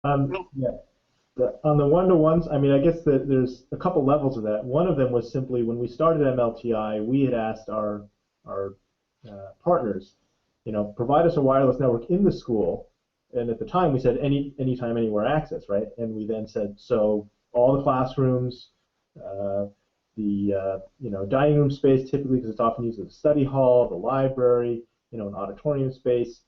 Yeah. On the one-to-ones, I mean, I guess that there's a couple levels of that. One of them was simply when we started MLTI, we had asked our partners, provide us a wireless network in the school, and at the time we said anytime, anywhere access, right? And we then said so all the classrooms, the dining room space typically because it's often used as a study hall, the library, an auditorium space,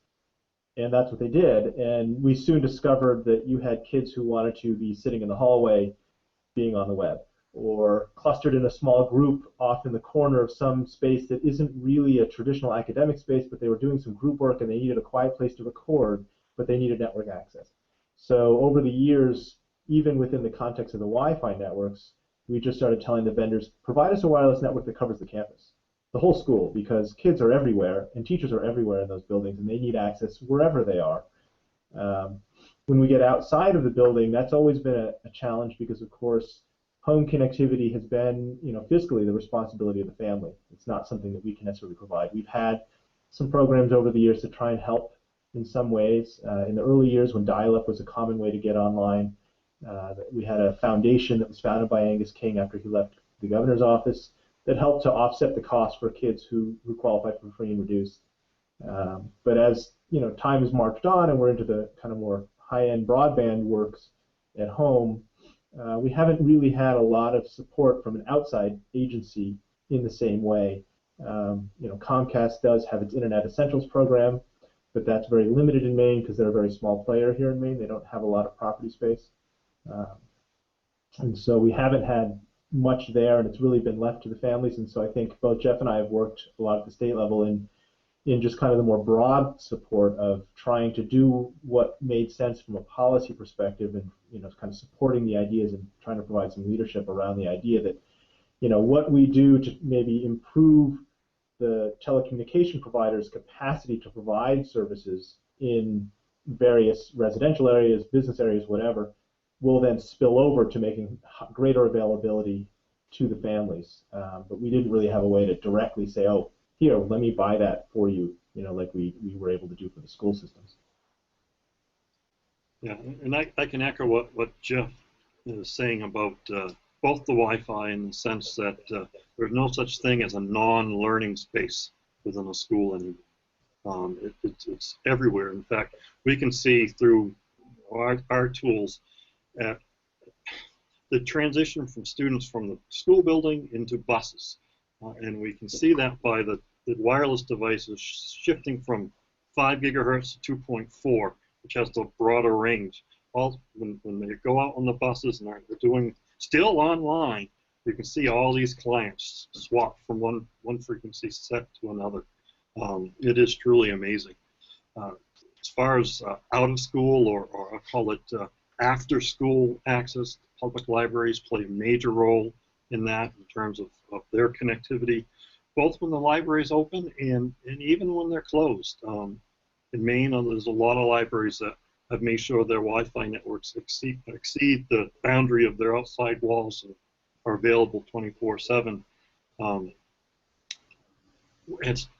and that's what they did. And we soon discovered that you had kids who wanted to be sitting in the hallway being on the web, or clustered in a small group off in the corner of some space that isn't really a traditional academic space, but they were doing some group work and they needed a quiet place to record, but they needed network access. So over the years, even within the context of the Wi-Fi networks, we just started telling the vendors, provide us a wireless network that covers the campus, the whole school, because kids are everywhere and teachers are everywhere in those buildings and they need access wherever they are. When we get outside of the building, that's always been a challenge because, of course, home connectivity has been, fiscally the responsibility of the family. It's not something that we can necessarily provide. We've had some programs over the years to try and help in some ways. In the early years when dial-up was a common way to get online, we had a foundation that was founded by Angus King after he left the governor's office that helped to offset the cost for kids who qualified for free and reduced. But as time has marched on and we're into the kind of more high-end broadband works at home, we haven't really had a lot of support from an outside agency in the same way. Comcast does have its Internet Essentials program, but that's very limited in Maine because they're a very small player here in Maine. They don't have a lot of property space. And so we haven't had much there, and it's really been left to the families. And so I think both Jeff and I have worked a lot at the state level in just kind of the more broad support of trying to do what made sense from a policy perspective, and kind of supporting the ideas and trying to provide some leadership around the idea that what we do to maybe improve the telecommunication providers' capacity to provide services in various residential areas, business areas, whatever, will then spill over to making greater availability to the families. But we didn't really have a way to directly say, oh, here, let me buy that for you, like we were able to do for the school systems. Yeah, and I can echo what Jeff is saying about both the Wi-Fi in the sense that there's no such thing as a non-learning space within a school anymore. It's everywhere. In fact, we can see through our tools at the transition from students from the school building into buses. And we can see that by the wireless devices shifting from 5 gigahertz to 2.4, which has the broader range. When they go out on the buses and they're doing still online, you can see all these clients swap from one frequency set to another. It is truly amazing. As far as out of school, or I'll call it after school access, public libraries play a major role in that in terms of their connectivity, both when the library is open and even when they're closed. In Maine, there's a lot of libraries that have made sure their Wi-Fi networks exceed the boundary of their outside walls and are available 24/7.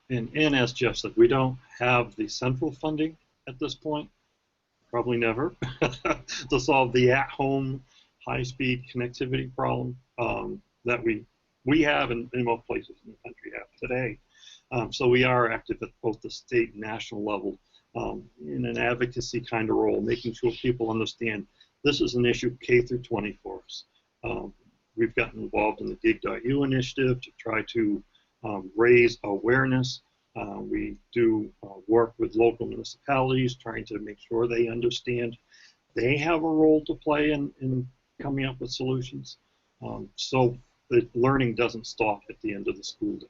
And as Jeff said, we don't have the central funding at this point, probably never, to solve the at-home high-speed connectivity problem that we have and most places in the country have today. So we are active at both the state and national level in an advocacy kind of role, making sure people understand this is an issue K through 20 for us. We've gotten involved in the Gig.U initiative to try to raise awareness. We do work with local municipalities, trying to make sure they understand they have a role to play in coming up with solutions. So the learning doesn't stop at the end of the school day.